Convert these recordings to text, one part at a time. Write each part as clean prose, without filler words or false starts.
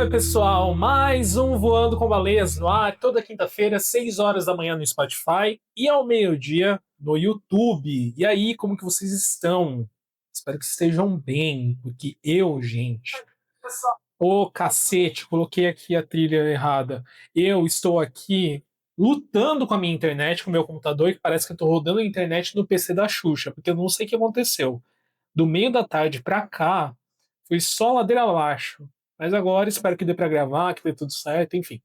Oi, pessoal, mais um Voando com Baleias no ar, toda quinta-feira, 6 horas da manhã no Spotify e ao meio-dia no YouTube. E aí, como que vocês estão? Espero que estejam bem, porque gente... Ô, cacete, coloquei aqui a trilha errada. Eu estou aqui lutando com a minha internet, com o meu computador, que parece que eu estou rodando a internet no PC da Xuxa, porque eu não sei o que aconteceu. Do meio da tarde pra cá, foi só ladeira abaixo. Mas agora espero que dê pra gravar, que dê tudo certo, enfim.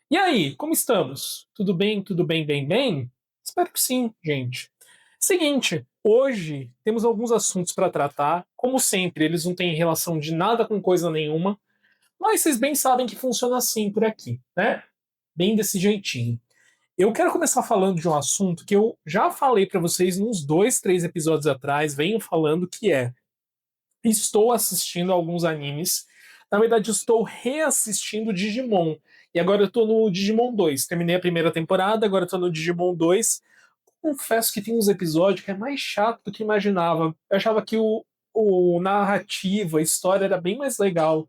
E aí, como estamos? Tudo bem? Tudo bem, bem, bem? Espero que sim, gente. Seguinte, hoje temos alguns assuntos para tratar. Como sempre, eles não têm relação de nada com coisa nenhuma, mas vocês bem sabem que funciona assim por aqui, né? Bem desse jeitinho. Eu quero começar falando de um assunto que eu já falei para vocês uns 2, 3 episódios atrás, venho falando que é: estou assistindo alguns animes. Na verdade, estou reassistindo Digimon. E agora eu tô no Digimon 2. Terminei a primeira temporada, agora eu tô no Digimon 2. Confesso que tem uns episódios que é mais chato do que imaginava. Eu achava que o narrativa, a história era bem mais legal.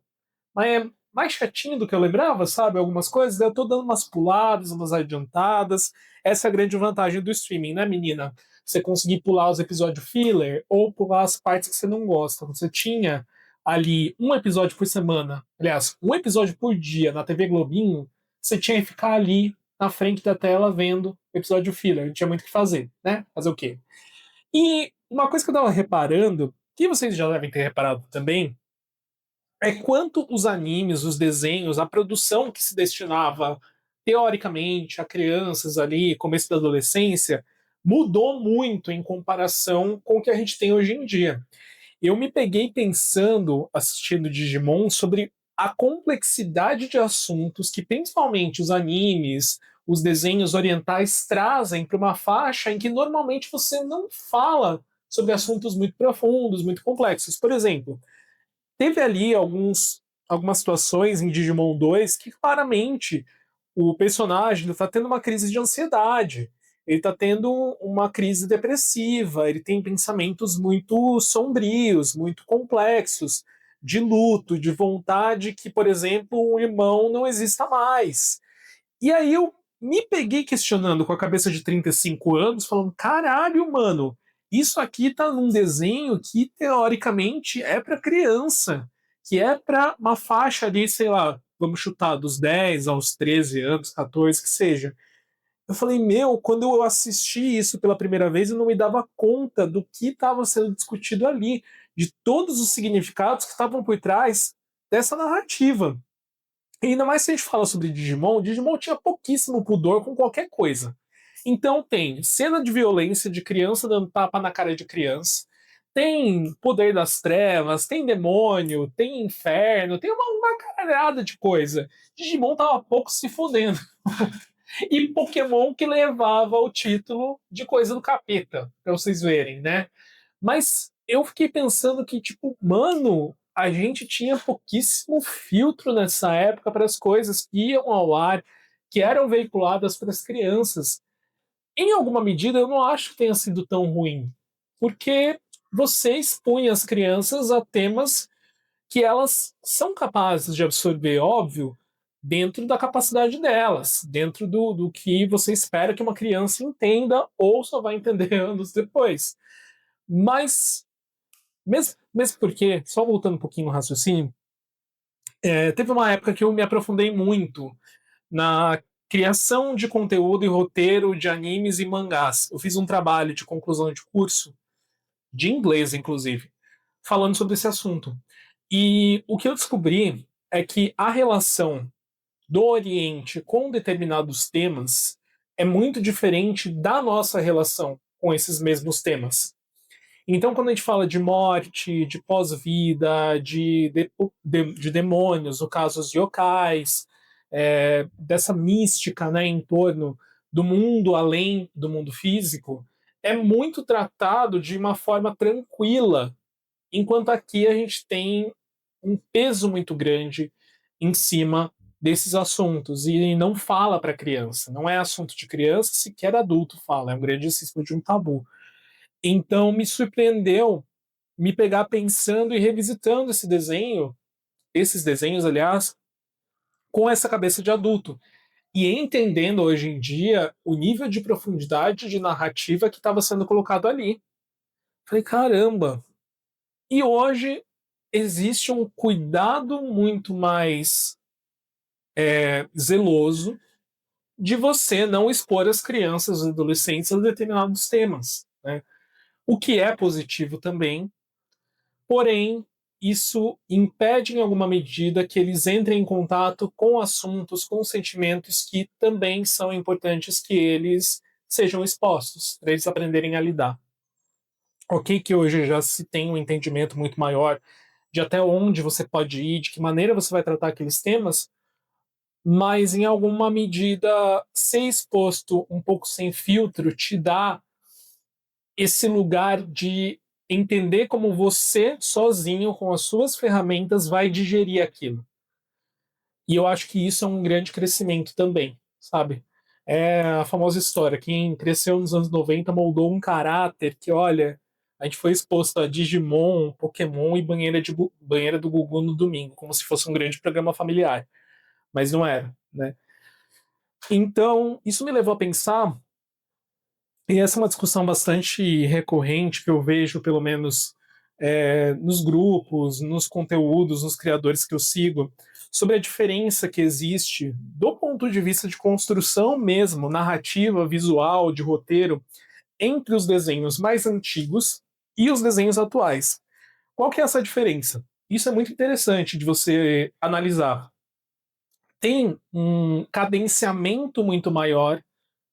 Mas é mais chatinho do que eu lembrava, sabe? Algumas coisas. Eu tô dando umas puladas, umas adiantadas. Essa é a grande vantagem do streaming, né, menina? Você conseguir pular os episódios filler ou pular as partes que você não gosta. Você tinha ali um episódio por semana, aliás, um episódio por dia na TV Globinho, você tinha que ficar ali na frente da tela vendo o episódio filler. Não tinha muito o que fazer, né? Fazer o quê? E uma coisa que eu tava reparando, que vocês já devem ter reparado também, é quanto os animes, os desenhos, a produção que se destinava teoricamente a crianças ali, começo da adolescência, mudou muito em comparação com o que a gente tem hoje em dia. Eu me peguei pensando, assistindo Digimon, sobre a complexidade de assuntos que principalmente os animes, os desenhos orientais trazem para uma faixa em que normalmente você não fala sobre assuntos muito profundos, muito complexos. Por exemplo, teve ali algumas situações em Digimon 2 que claramente o personagem está tendo uma crise de ansiedade, ele está tendo uma crise depressiva, ele tem pensamentos muito sombrios, muito complexos, de luto, de vontade que, por exemplo, um irmão não exista mais. E aí eu me peguei questionando com a cabeça de 35 anos, falando: caralho, mano, isso aqui tá num desenho que teoricamente é para criança, que é para uma faixa ali, sei lá, vamos chutar, dos 10 aos 13 anos, 14, que seja. Eu falei, meu, quando eu assisti isso pela primeira vez, eu não me dava conta do que estava sendo discutido ali, de todos os significados que estavam por trás dessa narrativa. E ainda mais se a gente fala sobre Digimon, Digimon tinha pouquíssimo pudor com qualquer coisa. Então tem cena de violência de criança dando tapa na cara de criança, tem poder das trevas, tem demônio, tem inferno, tem uma caralhada de coisa. Digimon tava pouco se fudendo. E Pokémon que levava o título de coisa do capeta, pra vocês verem, né? Mas eu fiquei pensando que, tipo, mano, a gente tinha pouquíssimo filtro nessa época para as coisas que iam ao ar, que eram veiculadas para as crianças. Em alguma medida, eu não acho que tenha sido tão ruim, porque você expõe as crianças a temas que elas são capazes de absorver, óbvio, dentro da capacidade delas, dentro do que você espera que uma criança entenda ou só vai entender anos depois. Mas mesmo porque, só voltando um pouquinho no raciocínio, teve uma época que eu me aprofundei muito na criação de conteúdo e roteiro de animes e mangás. Eu fiz um trabalho de conclusão de curso, de inglês, inclusive, falando sobre esse assunto. E o que eu descobri é que a relação do Oriente com determinados temas é muito diferente da nossa relação com esses mesmos temas. Então, quando a gente fala de morte, de pós-vida, de demônios, no caso os yokais, dessa mística, né, em torno do mundo além do mundo físico, é muito tratado de uma forma tranquila, enquanto aqui a gente tem um peso muito grande em cima desses assuntos e não fala para criança, não é assunto de criança, sequer adulto fala, é um grandíssimo de um tabu. Então me surpreendeu me pegar pensando e revisitando esse desenho, esses desenhos, aliás, com essa cabeça de adulto. E entendendo hoje em dia o nível de profundidade de narrativa que estava sendo colocado ali. Falei, caramba! E hoje existe um cuidado muito mais zeloso de você não expor as crianças e adolescentes a determinados temas, né? O que é positivo também, porém, isso impede em alguma medida que eles entrem em contato com assuntos, com sentimentos que também são importantes que eles sejam expostos, para eles aprenderem a lidar. Ok, que hoje já se tem um entendimento muito maior de até onde você pode ir, de que maneira você vai tratar aqueles temas, mas em alguma medida ser exposto um pouco sem filtro te dá esse lugar de entender como você, sozinho, com as suas ferramentas, vai digerir aquilo. E eu acho que isso é um grande crescimento também, sabe? É a famosa história, quem cresceu nos anos 90 moldou um caráter que, olha, a gente foi exposto a Digimon, Pokémon e banheira do Gugu no domingo, como se fosse um grande programa familiar. Mas não era, né? Então, isso me levou a pensar, e essa é uma discussão bastante recorrente que eu vejo, pelo menos nos grupos, nos conteúdos, nos criadores que eu sigo, sobre a diferença que existe do ponto de vista de construção mesmo, narrativa, visual, de roteiro, entre os desenhos mais antigos e os desenhos atuais. Qual que é essa diferença? Isso é muito interessante de você analisar. Tem um cadenciamento muito maior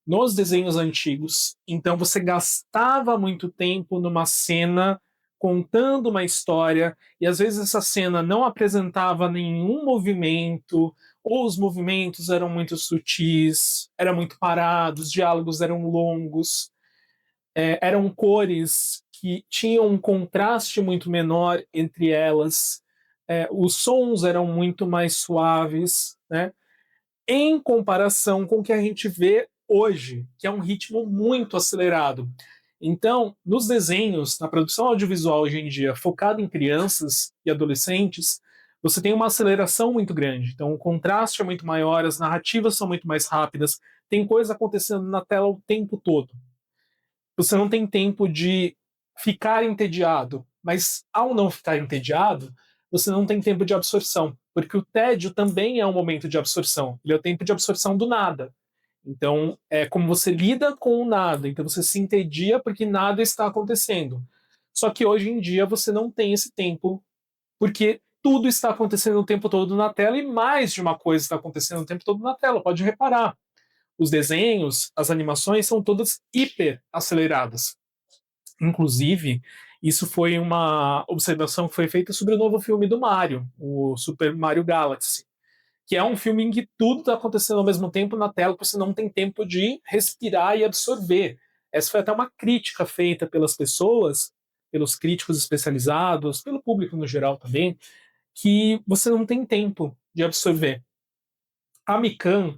nos desenhos antigos. Então você gastava muito tempo numa cena contando uma história e às vezes essa cena não apresentava nenhum movimento, ou os movimentos eram muito sutis, eram muito parados, os diálogos eram longos, eram cores que tinham um contraste muito menor entre elas, os sons eram muito mais suaves, né? Em comparação com o que a gente vê hoje, que é um ritmo muito acelerado. Então, nos desenhos, na produção audiovisual hoje em dia, focada em crianças e adolescentes, você tem uma aceleração muito grande. Então, o contraste é muito maior, as narrativas são muito mais rápidas, tem coisa acontecendo na tela o tempo todo. Você não tem tempo de ficar entediado, mas ao não ficar entediado, você não tem tempo de absorção, porque o tédio também é um momento de absorção. Ele é o tempo de absorção do nada. Então, é como você lida com o nada. Então, você se entedia porque nada está acontecendo. Só que hoje em dia você não tem esse tempo, porque tudo está acontecendo o tempo todo na tela e mais de uma coisa está acontecendo o tempo todo na tela. Pode reparar. Os desenhos, as animações são todas hiper aceleradas. Inclusive, isso foi uma observação que foi feita sobre o novo filme do Mario, o Super Mario Galaxy, que é um filme em que tudo está acontecendo ao mesmo tempo na tela, que você não tem tempo de respirar e absorver. Essa foi até uma crítica feita pelas pessoas, pelos críticos especializados, pelo público no geral também, que você não tem tempo de absorver. A Mikan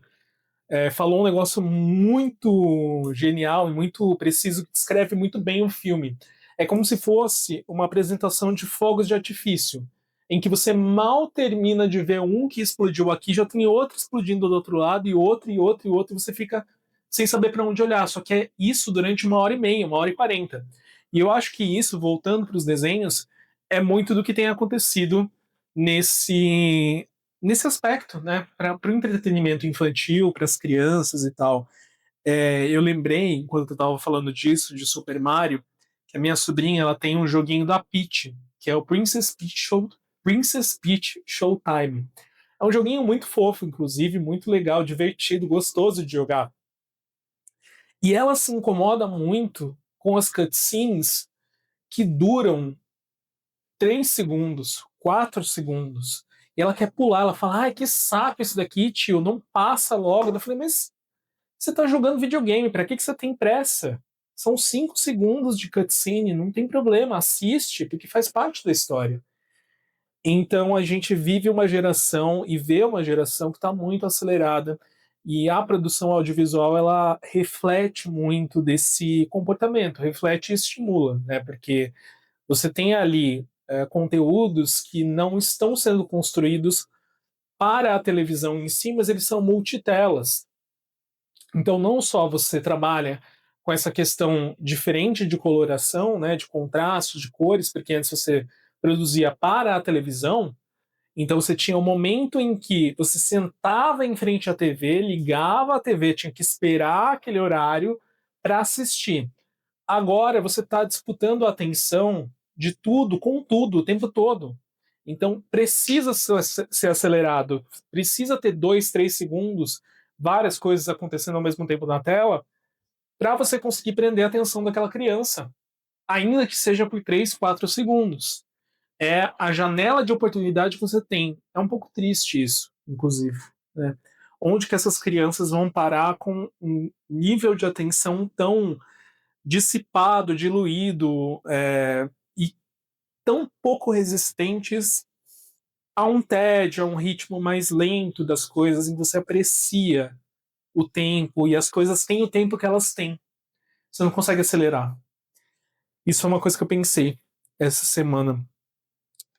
falou um negócio muito genial e muito preciso que descreve muito bem o filme. É como se fosse uma apresentação de fogos de artifício, em que você mal termina de ver um que explodiu aqui, já tem outro explodindo do outro lado, e outro, e outro, e outro, e você fica sem saber para onde olhar. Só que é isso durante 1h30, 1h40. E eu acho que isso, voltando para os desenhos, é muito do que tem acontecido nesse aspecto, né, para o entretenimento infantil, para as crianças e tal. Eu lembrei, enquanto eu estava falando disso, de Super Mario, que a minha sobrinha ela tem um joguinho da Peach, que é o Princess Peach Showtime. É um joguinho muito fofo, inclusive, muito legal, divertido, gostoso de jogar. E ela se incomoda muito com as cutscenes que duram 3 segundos, 4 segundos. E ela quer pular, ela fala: ai, que saco isso daqui, tio, não passa logo. Eu falei: mas você tá jogando videogame, pra que você tem pressa? São 5 segundos de cutscene, não tem problema, assiste, porque faz parte da história. Então a gente vive uma geração e vê uma geração que está muito acelerada. E a produção audiovisual ela reflete muito desse comportamento, reflete e estimula, né? Porque você tem ali conteúdos que não estão sendo construídos para a televisão em si, mas eles são multitelas. Então, não só você trabalha com essa questão diferente de coloração, né, de contrastes, de cores, porque antes você produzia para a televisão, então você tinha um momento em que você sentava em frente à TV, ligava a TV, tinha que esperar aquele horário para assistir. Agora você está disputando a atenção de tudo com tudo o tempo todo. Então precisa ser acelerado, precisa ter 2, 3 segundos, várias coisas acontecendo ao mesmo tempo na tela, para você conseguir prender a atenção daquela criança, ainda que seja por 3, 4 segundos. É a janela de oportunidade que você tem. É um pouco triste isso, inclusive. Né? Onde que essas crianças vão parar com um nível de atenção tão dissipado, diluído, e tão pouco resistentes a um tédio, a um ritmo mais lento das coisas, em que você aprecia o tempo e as coisas têm o tempo que elas têm. Você não consegue acelerar. Isso é uma coisa que eu pensei essa semana.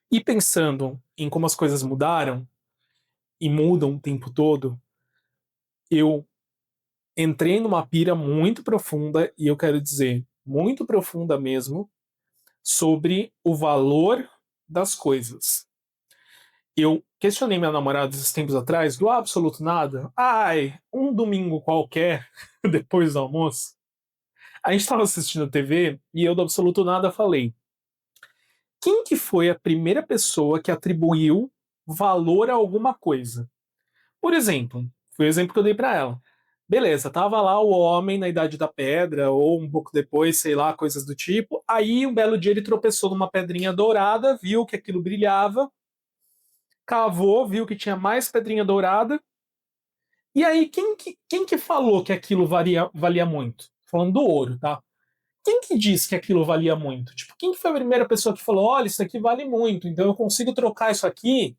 E pensando em como as coisas mudaram e mudam o tempo todo, eu entrei numa pira muito profunda, e eu quero dizer, muito profunda mesmo, sobre o valor das coisas. Eu questionei minha namorada esses tempos atrás, do absoluto nada. Ai, um domingo qualquer, depois do almoço, a gente estava assistindo TV e eu do absoluto nada falei: quem que foi a primeira pessoa que atribuiu valor a alguma coisa? Por exemplo, foi o exemplo que eu dei para ela. Beleza, tava lá o homem na Idade da Pedra, ou um pouco depois, sei lá, coisas do tipo. Aí, um belo dia, ele tropeçou numa pedrinha dourada, viu que aquilo brilhava, cavou, viu que tinha mais pedrinha dourada. E aí, quem que falou que aquilo valia muito? Falando do ouro, tá? Quem que disse que aquilo valia muito? Tipo, quem que foi a primeira pessoa que falou: olha, isso aqui vale muito, então eu consigo trocar isso aqui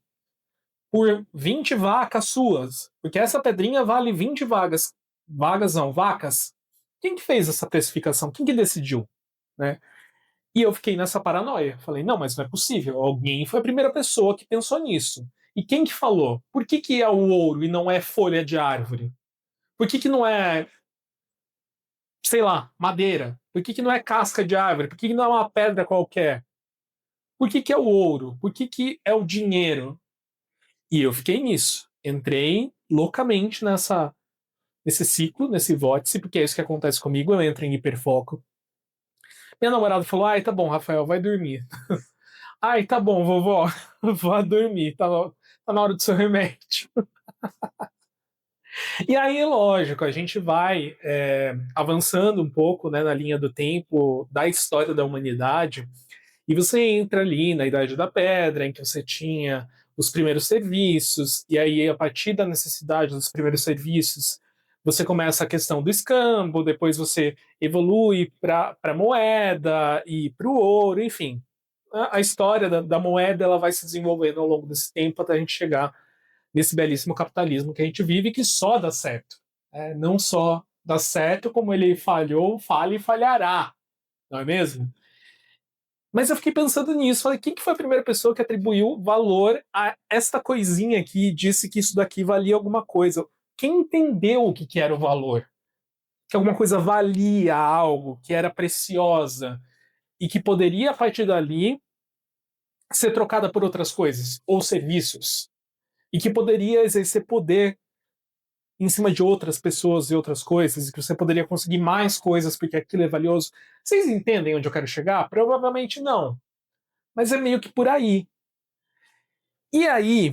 por 20 vacas suas, porque essa pedrinha vale 20 vagas. Vagas não, vacas. Quem que fez essa precificação? Quem que decidiu? Né? E eu fiquei nessa paranoia. Falei, não, mas não é possível. Alguém foi a primeira pessoa que pensou nisso. E quem que falou? Por que, que é o ouro e não é folha de árvore? Por que, que não é, sei lá, madeira? Por que, que não é casca de árvore? Por que, que não é uma pedra qualquer? Por que, que é o ouro? Por que, que é o dinheiro? E eu fiquei nisso. Entrei loucamente nesse ciclo, nesse vórtice, porque é isso que acontece comigo, eu entro em hiperfoco. Minha namorada falou: ai, tá bom, Rafael, vai dormir. Ai, tá bom, vovó, vá dormir, tá na hora do seu remédio. E aí, lógico, a gente vai avançando um pouco, né, na linha do tempo da história da humanidade, e você entra ali na Idade da Pedra, em que você tinha os primeiros serviços, e aí, a partir da necessidade dos primeiros serviços, você começa a questão do escambo, depois você evolui para moeda e para o ouro, enfim. A história da moeda ela vai se desenvolvendo ao longo desse tempo até a gente chegar nesse belíssimo capitalismo que a gente vive, que só dá certo. Não só dá certo, como ele falhou, falha e falhará, não é mesmo? Mas eu fiquei pensando nisso, falei, quem que foi a primeira pessoa que atribuiu valor a esta coisinha aqui e disse que isso daqui valia alguma coisa? Quem entendeu o que era o valor? Que alguma coisa valia algo, que era preciosa e que poderia, a partir dali, ser trocada por outras coisas ou serviços e que poderia exercer poder em cima de outras pessoas e outras coisas, e que você poderia conseguir mais coisas porque aquilo é valioso. Vocês entendem onde eu quero chegar? Provavelmente não, mas é meio que por aí. E aí,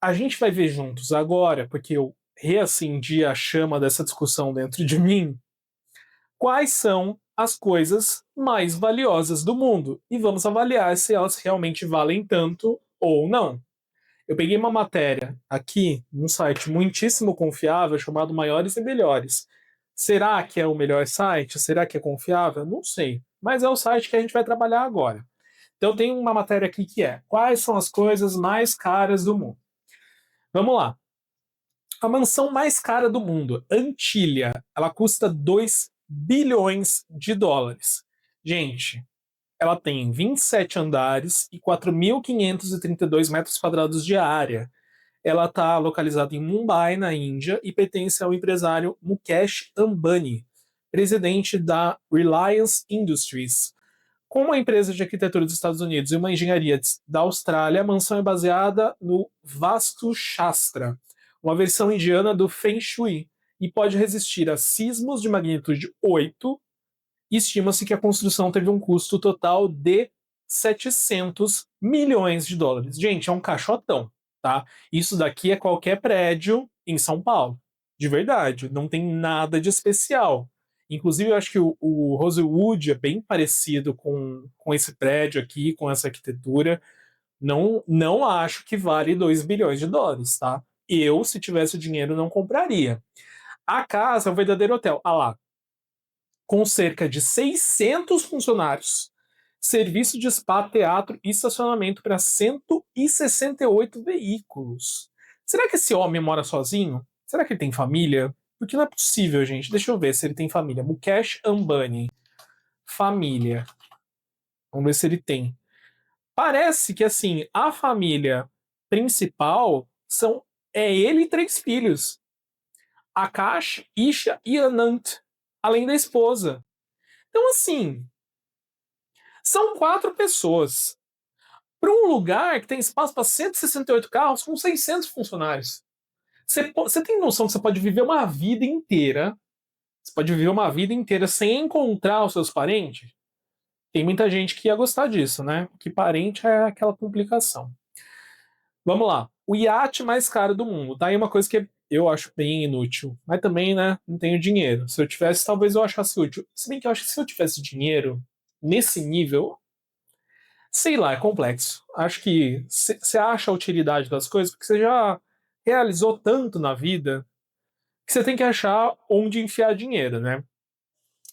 a gente vai ver juntos agora, porque eu reacendi a chama dessa discussão dentro de mim, quais são as coisas mais valiosas do mundo e vamos avaliar se elas realmente valem tanto ou não. Eu peguei uma matéria aqui num site muitíssimo confiável chamado Maiores e Melhores. Será que é o melhor site? Será que é confiável? Não sei. Mas é o site que a gente vai trabalhar agora. Então tem uma matéria aqui que é: quais são as coisas mais caras do mundo? Vamos lá. A mansão mais cara do mundo, Antilha, ela custa 2 bilhões de dólares. Gente, ela tem 27 andares e 4.532 metros quadrados de área. Ela está localizada em Mumbai, na Índia, e pertence ao empresário Mukesh Ambani, presidente da Reliance Industries. Com uma empresa de arquitetura dos Estados Unidos e uma engenharia da Austrália, a mansão é baseada no Vastu Shastra, uma versão indiana do Feng Shui, e pode resistir a sismos de magnitude 8. Estima-se que a construção teve um custo total de 700 milhões de dólares. Gente, é um caixotão, tá? Isso daqui é qualquer prédio em São Paulo. De verdade, não tem nada de especial. Inclusive, eu acho que o Rosewood é bem parecido com esse prédio aqui, com essa arquitetura. Não, não acho que vale 2 bilhões de dólares, tá? Eu, se tivesse o dinheiro, não compraria. A casa é um verdadeiro hotel. Ah lá, com cerca de 600 funcionários, serviço de spa, teatro e estacionamento para 168 veículos. Será que esse homem mora sozinho? Será que ele tem família? Porque não é possível, gente. Deixa eu ver se ele tem família. Mukesh Ambani. Família. Vamos ver se ele tem. Parece que, assim, a família principal é ele e 3 filhos. Akash, Isha e Anant. Além da esposa. Então, assim, são 4 pessoas para um lugar que tem espaço para 168 carros com 600 funcionários. Você tem noção que você pode viver uma vida inteira? Você pode viver uma vida inteira sem encontrar os seus parentes? Tem muita gente que ia gostar disso, né? Que parente é aquela complicação. Vamos lá. O iate mais caro do mundo. Tá aí uma coisa que eu acho bem inútil. Mas também, né? Não tenho dinheiro. Se eu tivesse, talvez eu achasse útil. Se bem que eu acho que se eu tivesse dinheiro nesse nível, sei lá, é complexo. Acho que você acha a utilidade das coisas porque você já realizou tanto na vida que você tem que achar onde enfiar dinheiro, né?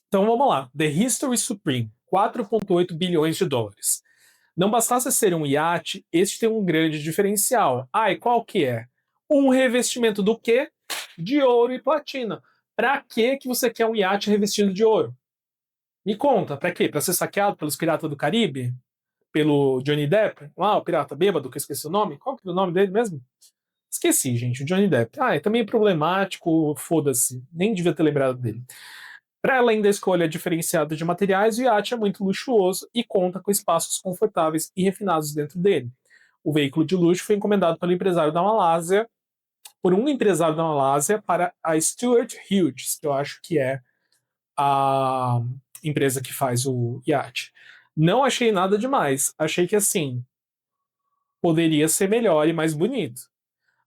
Então vamos lá. The History Supreme, 4,8 bilhões de dólares. Não bastasse ser um iate, este tem um grande diferencial. Ah, e qual que é? Um revestimento do quê? De ouro e platina. Pra que você quer um iate revestido de ouro? Me conta, pra quê? Pra ser saqueado pelos piratas do Caribe? Pelo Johnny Depp? Ah, o pirata bêbado, que eu esqueci o nome. Qual que é o nome dele mesmo? Esqueci, gente, o Johnny Depp. Ah, é também problemático, foda-se. Nem devia ter lembrado dele. Para além da escolha diferenciada de materiais, o iate é muito luxuoso e conta com espaços confortáveis e refinados dentro dele. O veículo de luxo foi encomendado pelo empresário da Malásia, por um empresário da Malásia para a Stuart Hughes, que eu acho que é a empresa que faz o iate. Não achei nada demais. Achei que, assim, poderia ser melhor e mais bonito.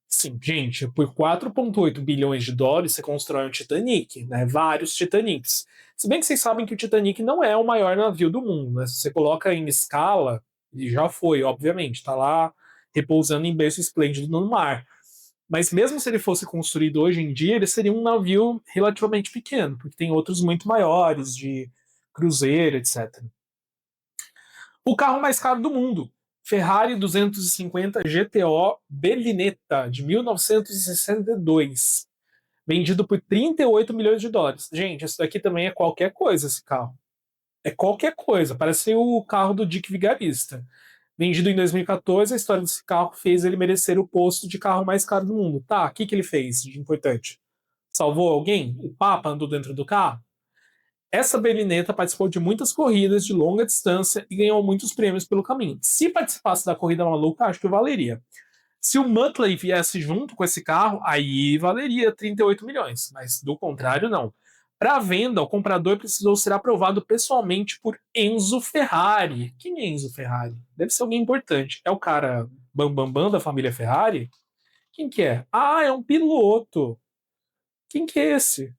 Sim, gente, por 4,8 bilhões de dólares você constrói um Titanic, né? Vários Titanics. Se bem que vocês sabem que o Titanic não é o maior navio do mundo, né? Se você coloca em escala, ele já foi, obviamente, tá lá repousando em berço esplêndido no mar. Mas mesmo se ele fosse construído hoje em dia, ele seria um navio relativamente pequeno, porque tem outros muito maiores, de cruzeiro, etc. O carro mais caro do mundo, Ferrari 250 GTO Berlinetta, de 1962, vendido por 38 milhões de dólares. Gente, isso daqui também é qualquer coisa, esse carro. É qualquer coisa, parece o carro do Dick Vigarista. Vendido em 2014, a história desse carro fez ele merecer o posto de carro mais caro do mundo. Tá, o que ele fez de importante? Salvou alguém? O Papa andou dentro do carro? Essa Berlinetta participou de muitas corridas de longa distância e ganhou muitos prêmios pelo caminho. Se participasse da corrida maluca, acho que valeria. Se o Muttley viesse junto com esse carro, aí valeria 38 milhões, mas do contrário, não. Para venda, o comprador precisou ser aprovado pessoalmente por Enzo Ferrari. Quem é Enzo Ferrari? Deve ser alguém importante. É o cara bambambam bam, bam da família Ferrari? Quem que é? Ah, é um piloto. Quem que é esse?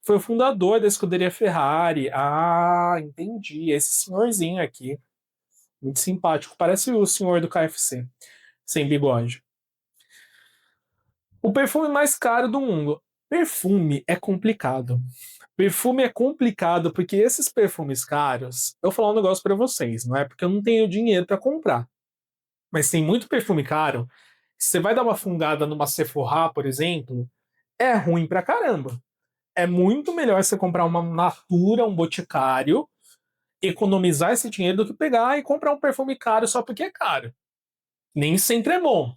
Foi o fundador da escuderia Ferrari. Ah, entendi. Esse senhorzinho aqui. Muito simpático. Parece o senhor do KFC. Sem bigode. O perfume mais caro do mundo. Perfume é complicado. Perfume é complicado porque esses perfumes caros. Eu vou falar um negócio pra vocês. Não é porque eu não tenho dinheiro pra comprar. Mas tem muito perfume caro. Você vai dar uma fungada numa Sephora, por exemplo. É ruim pra caramba. É muito melhor você comprar uma Natura, um Boticário, economizar esse dinheiro do que pegar e comprar um perfume caro só porque é caro. Nem sempre é bom.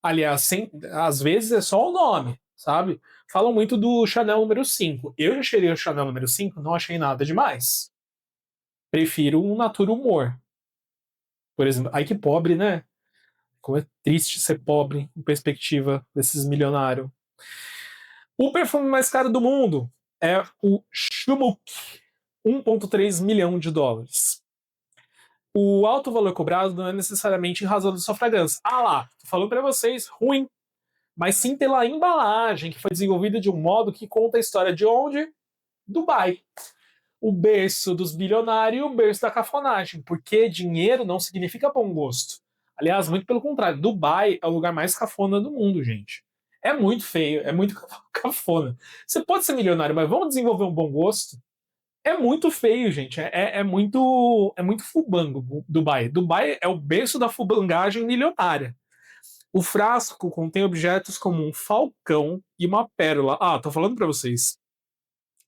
Aliás, às vezes é só o nome, sabe? Falam muito do Chanel número 5. Eu já cheirei o Chanel número 5, não achei nada demais. Prefiro um Natura Humor, por exemplo. Ai, que pobre, né? Como é triste ser pobre em perspectiva desses milionários. O perfume mais caro do mundo é o Chumuk, 1,3 milhão de dólares. O alto valor cobrado não é necessariamente em razão da sua fragrância. Ah lá, tô falando para vocês, ruim. Mas sim pela embalagem, que foi desenvolvida de um modo que conta a história de onde? Dubai. O berço dos bilionários e o berço da cafonagem. Porque dinheiro não significa bom gosto. Aliás, muito pelo contrário. Dubai é o lugar mais cafona do mundo, gente. É muito feio, é muito cafona. Você pode ser milionário, mas vamos desenvolver um bom gosto? É muito feio, gente. É muito fubango, Dubai. Dubai é o berço da fubangagem milionária. O frasco contém objetos como um falcão e uma pérola. Ah, tô falando para vocês.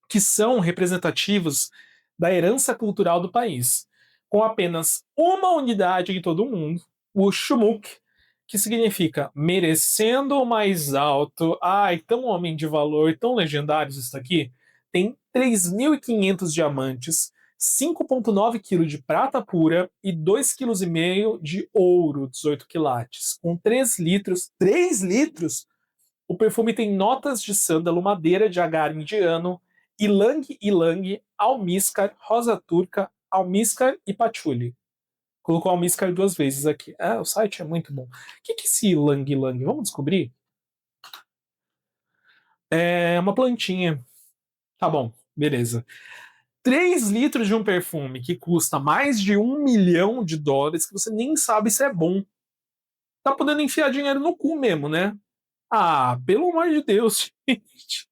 Que são representativos da herança cultural do país. Com apenas uma unidade em todo o mundo, o Shumuk, que significa merecendo o mais alto. Ai, tão homem de valor, tão legendários isso aqui. Tem 3.500 diamantes, 5,9 kg de prata pura e 2,5 kg de ouro, 18 quilates. Com 3 litros, 3 litros, o perfume tem notas de sândalo, madeira de agar indiano, ylang-ylang, almíscar, rosa turca, almíscar e patchouli. Colocou almíscar duas vezes aqui. Ah, o site é muito bom. O que é esse ylang-ylang? Vamos descobrir? É uma plantinha. Tá bom, beleza. 3 litros de um perfume que custa mais de 1 milhão de dólares, que você nem sabe se é bom. Tá podendo enfiar dinheiro no cu mesmo, né? Ah, pelo amor de Deus, gente.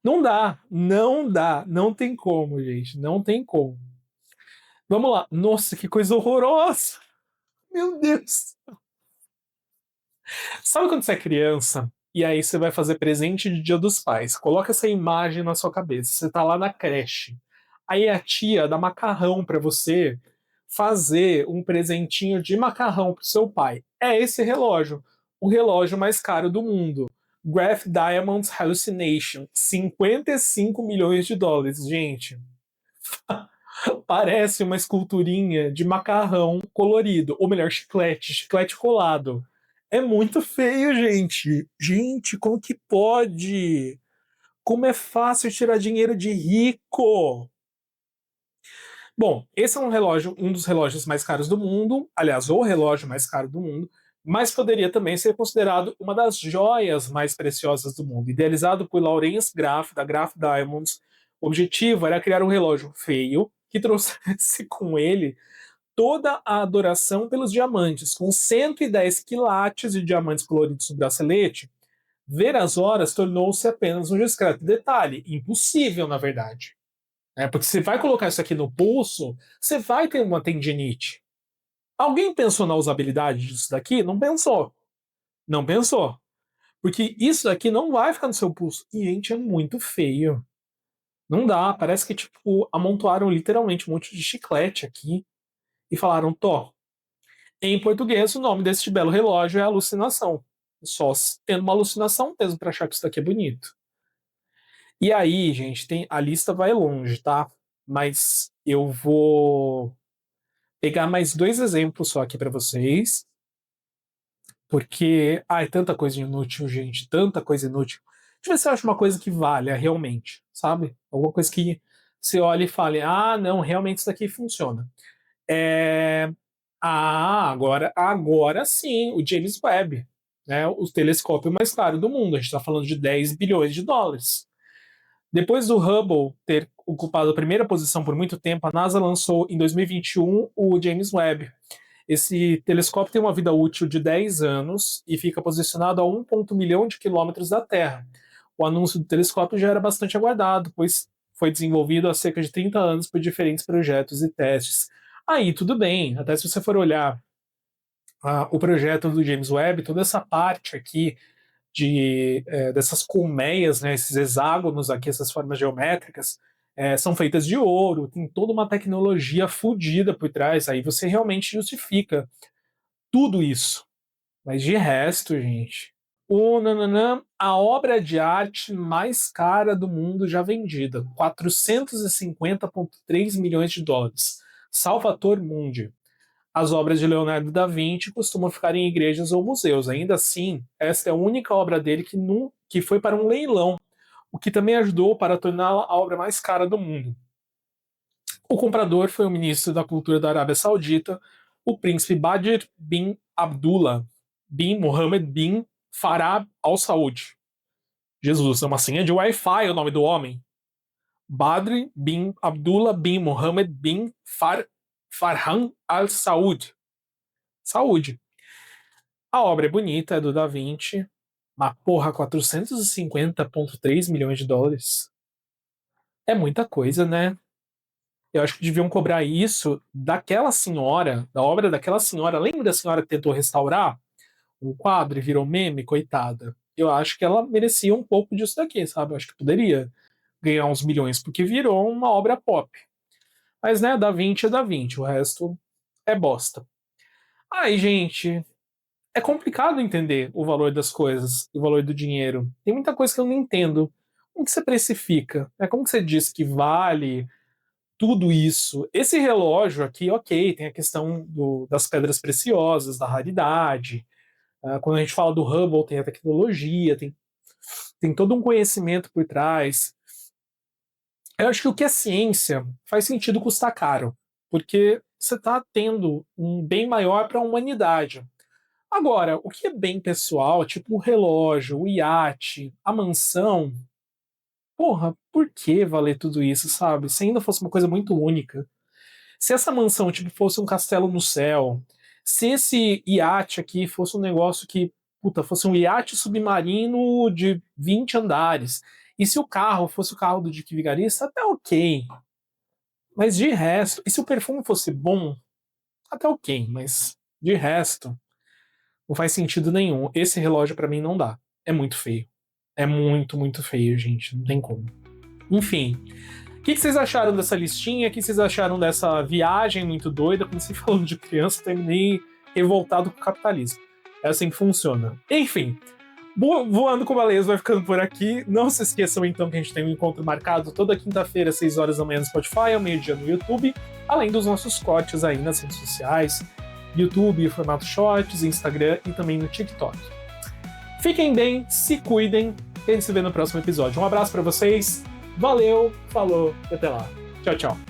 Não dá, não dá, não tem como, gente, não tem como. Vamos lá. Nossa, que coisa horrorosa! Meu Deus! Sabe quando você é criança e aí você vai fazer presente de Dia dos Pais? Coloca essa imagem na sua cabeça. Você tá lá na creche. Aí a tia dá macarrão para você fazer um presentinho de macarrão pro seu pai. É esse relógio, o relógio mais caro do mundo. Graph Diamonds Hallucination, 55 milhões de dólares, gente. Parece uma esculturinha de macarrão colorido, ou melhor, chiclete, chiclete colado. É muito feio, gente. Gente, como que pode? Como é fácil tirar dinheiro de rico? Bom, esse é um relógio, um dos relógios mais caros do mundo, aliás, o relógio mais caro do mundo, mas poderia também ser considerado uma das joias mais preciosas do mundo. Idealizado por Laurence Graff, da Graff Diamonds, o objetivo era criar um relógio feio que trouxesse com ele toda a adoração pelos diamantes. Com 110 quilates de diamantes coloridos no bracelete, ver as horas tornou-se apenas um discreto detalhe, impossível, na verdade. Porque você vai colocar isso aqui no pulso, você vai ter uma tendinite. Alguém pensou na usabilidade disso daqui? Não pensou. Não pensou. Porque isso daqui não vai ficar no seu pulso. E, gente, é muito feio. Não dá. Parece que, tipo, amontoaram literalmente um monte de chiclete aqui e falaram, Tó. Em português, o nome deste belo relógio é alucinação. Só tendo uma alucinação mesmo para achar que isso daqui é bonito. E aí, gente, a lista vai longe, tá? Mas eu vou pegar mais dois exemplos só aqui para vocês, porque é tanta coisa inútil, gente, tanta coisa inútil. Deixa eu ver se eu acho uma coisa que valha realmente, sabe? Alguma coisa que você olha e fale, ah, não, realmente isso daqui funciona. É... agora sim, o James Webb, né? O telescópio mais caro do mundo. A gente está falando de 10 bilhões de dólares. Depois do Hubble ter ocupado a primeira posição por muito tempo, a NASA lançou em 2021 o James Webb. Esse telescópio tem uma vida útil de 10 anos e fica posicionado a 1,1 milhão de quilômetros da Terra. O anúncio do telescópio já era bastante aguardado, pois foi desenvolvido há cerca de 30 anos por diferentes projetos e testes. Aí tudo bem, até se você for olhar o projeto do James Webb, toda essa parte aqui dessas colmeias, né, esses hexágonos aqui, essas formas geométricas, são feitas de ouro, tem toda uma tecnologia fodida por trás, aí você realmente justifica tudo isso. Mas de resto, gente, a obra de arte mais cara do mundo já vendida, 450,3 milhões de dólares. Salvator Mundi. As obras de Leonardo da Vinci costumam ficar em igrejas ou museus. Ainda assim, esta é a única obra dele que foi para um leilão, o que também ajudou para torná-la a obra mais cara do mundo. O comprador foi o ministro da Cultura da Arábia Saudita, o príncipe Badr bin Abdullah bin Mohammed bin Farah Al Saud. Jesus, é uma senha de Wi-Fi o nome do homem. Badr bin Abdullah bin Mohammed bin Farhan Al Saud. Saúde. A obra é bonita, é do Da Vinci, mas porra, 450,3 milhões de dólares. É muita coisa, né? Eu acho que deviam cobrar isso daquela senhora, da obra daquela senhora. Lembra da senhora que tentou restaurar um quadro e virou meme, coitada? Eu acho que ela merecia um pouco disso daqui, sabe? Eu acho que poderia ganhar uns milhões, porque virou uma obra pop. Mas, né, Da Vinci é Da Vinci, o resto é bosta. Aí, gente, é complicado entender o valor das coisas, o valor do dinheiro. Tem muita coisa que eu não entendo. Como que você precifica? Como que você diz que vale tudo isso? Esse relógio aqui, ok, tem a questão das pedras preciosas, da raridade. Quando a gente fala do Hubble, tem a tecnologia, tem todo um conhecimento por trás. Eu acho que o que é ciência faz sentido custar caro, porque você está tendo um bem maior para a humanidade. Agora, o que é bem pessoal, tipo o relógio, o iate, a mansão, porra, por que valer tudo isso, sabe? Se ainda fosse uma coisa muito única. Se essa mansão, tipo, fosse um castelo no céu, se esse iate aqui fosse um negócio que, puta, fosse um iate submarino de 20 andares, e se o carro fosse o carro do Dick Vigarista, até ok. Mas de resto, e se o perfume fosse bom, até ok, mas de resto, não faz sentido nenhum. Esse relógio pra mim não dá. É muito feio. É muito, muito feio, gente. Não tem como. Enfim. O que vocês acharam dessa listinha? O que vocês acharam dessa viagem muito doida? Comecei falando de criança, terminei revoltado com o capitalismo. É assim que funciona. Enfim. Voando com Baleias vai ficando por aqui. Não se esqueçam então que a gente tem um encontro marcado toda quinta-feira, às 6 horas da manhã no Spotify, ao meio-dia no YouTube, além dos nossos cortes aí nas redes sociais, YouTube, formato Shorts, Instagram e também no TikTok. Fiquem bem, se cuidem e a gente se vê no próximo episódio. Um abraço pra vocês, valeu, falou e até lá. Tchau, tchau.